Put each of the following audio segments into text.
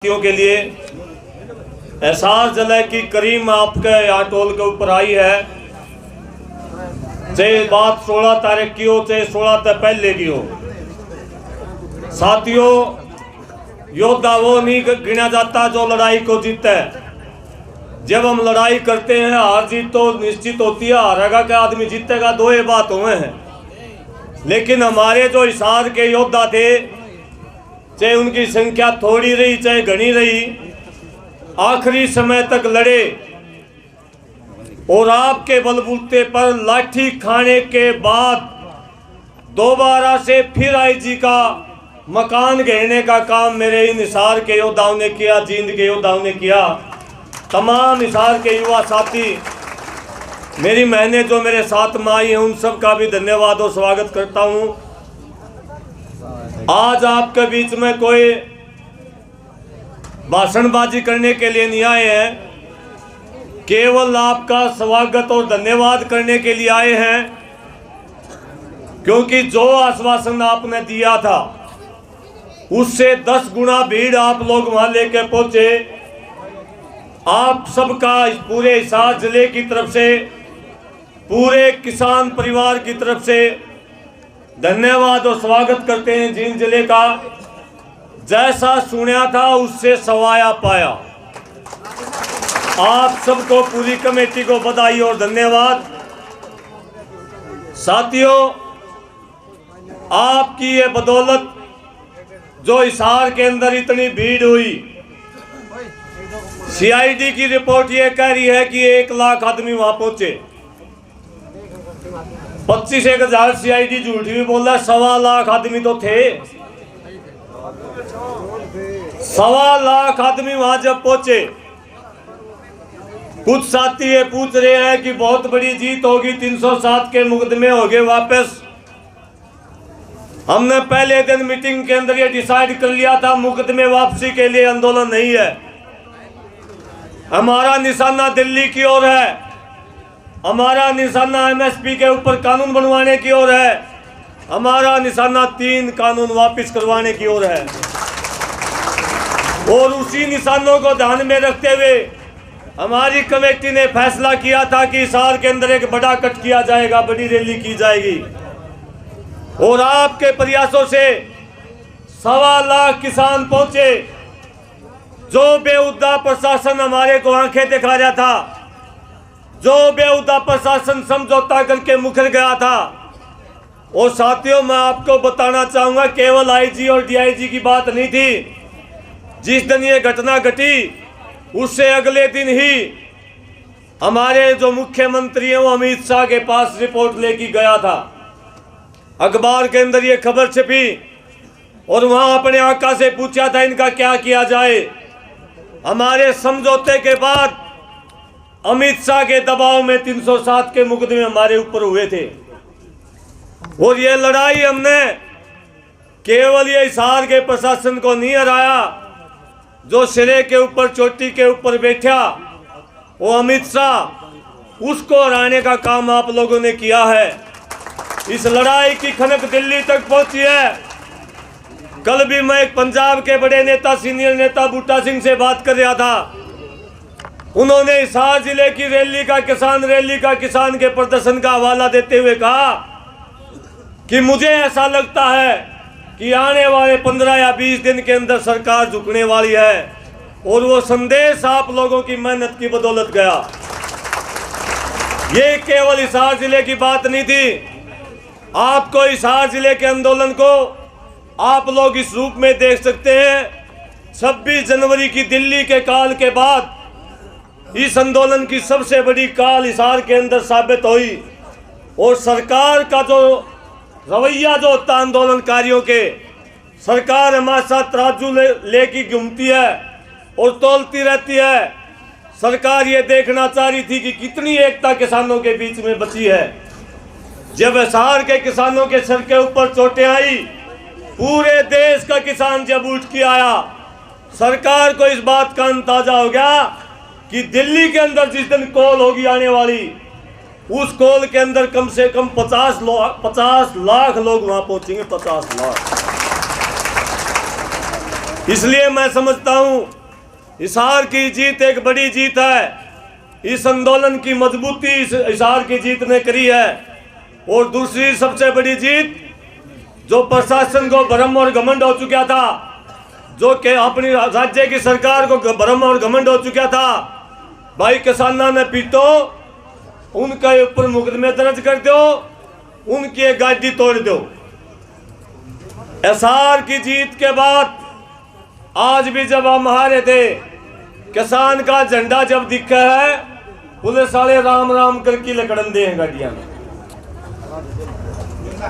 के लिए एहसास जला की करीम आपके यहाँ टोल के ऊपर आई है। चाहे बात 16 तारीख की हो चाहे 16 तक पहले की हो। साथियों, योद्धा वो नहीं गिना जाता जो लड़ाई को जीता है। जब हम लड़ाई करते हैं हार जीत तो निश्चित होती है, हारेगा क्या आदमी जीतेगा, दो ये बात हुए हैं। लेकिन हमारे जो हिसार के योद्धा थे, चाहे उनकी संख्या थोड़ी रही चाहे घनी रही, आखिरी समय तक लड़े और आपके बलबूते पर लाठी खाने के बाद दोबारा से फिर आईजी का मकान घेरने का काम मेरे इन हिसार के योद्धाओं ने किया, जींद के योद्धाओं ने किया। तमाम हिसार के युवा साथी, मेरी बहनें जो मेरे साथ में आई हैं, उन सब का भी धन्यवाद और स्वागत करता हूं। आज आपके बीच में कोई भाषणबाजी करने के लिए नहीं आए हैं, केवल आपका स्वागत और धन्यवाद करने के लिए आए हैं। क्योंकि जो आश्वासन आपने दिया था उससे 10 गुना भीड़ आप लोग वहां लेके पहुंचे। आप सबका पूरे हिसार जिले की तरफ से, पूरे किसान परिवार की तरफ से धन्यवाद और स्वागत करते हैं। जींद जिले का जैसा सुना था उससे सवाया पाया। आप सबको, पूरी कमेटी को बधाई और धन्यवाद। साथियों, आपकी ये बदौलत जो हिसार के अंदर इतनी भीड़ हुई, सीआईडी की रिपोर्ट ये कह रही है कि 1 लाख आदमी वहां पहुंचे। 25,000 सीआईडी झूठ भी बोला, 1.25 लाख आदमी तो थे। 1.25 लाख आदमी वहां जब पहुंचे, कुछ साथी ये पूछ रहे हैं कि बहुत बड़ी जीत होगी, 307 के मुकदमे हो गए वापस। हमने पहले दिन मीटिंग के अंदर ये डिसाइड कर लिया था, मुकदमे वापसी के लिए आंदोलन नहीं है। हमारा निशाना दिल्ली की ओर है, हमारा निशाना एमएसपी के ऊपर कानून बनवाने की ओर है, हमारा निशाना 3 कानून वापस करवाने की ओर है। और उसी निशानों को ध्यान में रखते हुए हमारी कमेटी ने फैसला किया था कि हिसार के अंदर एक बड़ा कट किया जाएगा, बड़ी रैली की जाएगी। और आपके प्रयासों से 1.25 लाख किसान पहुंचे। जो बेहुदा प्रशासन हमारे को आंखें दिखा रहा था, जो बेहुदा प्रशासन समझौता करके मुकर गया था। और साथियों, मैं आपको बताना चाहूंगा, केवल आईजी और डीआईजी की बात नहीं थी। जिस दिन ये घटना घटी उससे अगले दिन ही हमारे जो मुख्यमंत्री हैं वो अमित शाह के पास रिपोर्ट लेके गया था। अखबार के अंदर ये खबर छपी और वहां अपने आका से पूछा था इनका क्या किया जाए। हमारे समझौते के बाद अमित शाह के दबाव में 307 के मुकदमे हमारे ऊपर हुए थे। और ये लड़ाई हमने केवल ये हिसार के प्रशासन को नहीं हराया, जो सिरे के ऊपर, चोटी के ऊपर बैठा वो अमित शाह, उसको हराने का काम आप लोगों ने किया है। इस लड़ाई की खनक दिल्ली तक पहुंची है। कल भी मैं एक पंजाब के बड़े नेता, सीनियर नेता बूटा सिंह से बात कर रहा था। उन्होंने हिसार जिले की रैली का, किसान रैली का, किसान के प्रदर्शन का हवाला देते हुए कहा कि मुझे ऐसा लगता है कि आने वाले 15 या 20 दिन के अंदर सरकार झुकने वाली है। और वो संदेश आप लोगों की मेहनत की बदौलत गया। ये केवल हिसार जिले की बात नहीं थी। आपको हिसार जिले के आंदोलन को आप लोग इस रूप में देख सकते हैं। 26 जनवरी की दिल्ली के काल के बाद इस आंदोलन की सबसे बड़ी काल हिसार के अंदर साबित हुई। और सरकार का जो रवैया जो होता है आंदोलनकारियों के, सरकार हमारे साथ तराजू लेके घूमती है और तोलती रहती है। सरकार ये देखना चाह रही थी कि कितनी एकता किसानों के बीच में बची है। जब हिसार के किसानों के सर के ऊपर चोटें आई, पूरे देश का किसान जब उठ के आया, सरकार को इस बात का अंदाजा हो गया कि दिल्ली के अंदर जिस दिन कॉल होगी आने वाली, उस कॉल के अंदर कम से कम 50 लाख लोग वहां पहुंचेंगे। 50 लाख। इसलिए मैं समझता हूं हिसार की जीत एक बड़ी जीत है। इस आंदोलन की मजबूती इस हिसार की जीत ने करी है। और दूसरी सबसे बड़ी जीत, जो प्रशासन को भ्रम और घमंड हो चुका था, जो कि अपनी राज्य की सरकार को भ्रम और घमंड हो चुका था, भाई किसाना ने पीटो, उनके ऊपर मुकदमे दर्ज कर दो, उनकी एक गाड़ी तोड़ दो। हिसार की जीत के बाद आज भी जब हम हारे थे, किसान का झंडा जब दिखा है, पुलिस वाले राम राम करके लकड़न दे हैं गाड़ियां में।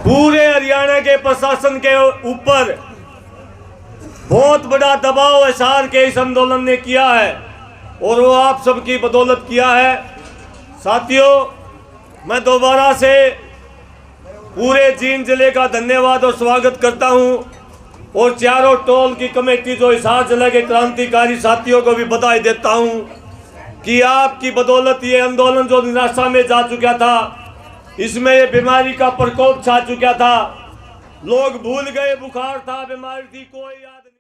पूरे हरियाणा के प्रशासन के ऊपर बहुत बड़ा दबाव हिसार के इस आंदोलन ने किया है और वो आप सबकी बदौलत किया है। साथियों, मैं दोबारा से पूरे जींद जिले का धन्यवाद और स्वागत करता हूं और चारों टोल की कमेटी जो हिसार जिले के क्रांतिकारी साथियों को भी बधाई देता हूं कि आपकी बदौलत ये आंदोलन जो निराशा में जा चुका था, इसमें ये बीमारी का प्रकोप छा चुका था, लोग भूल गए, बुखार था, बीमारी थी, कोई याद नहीं।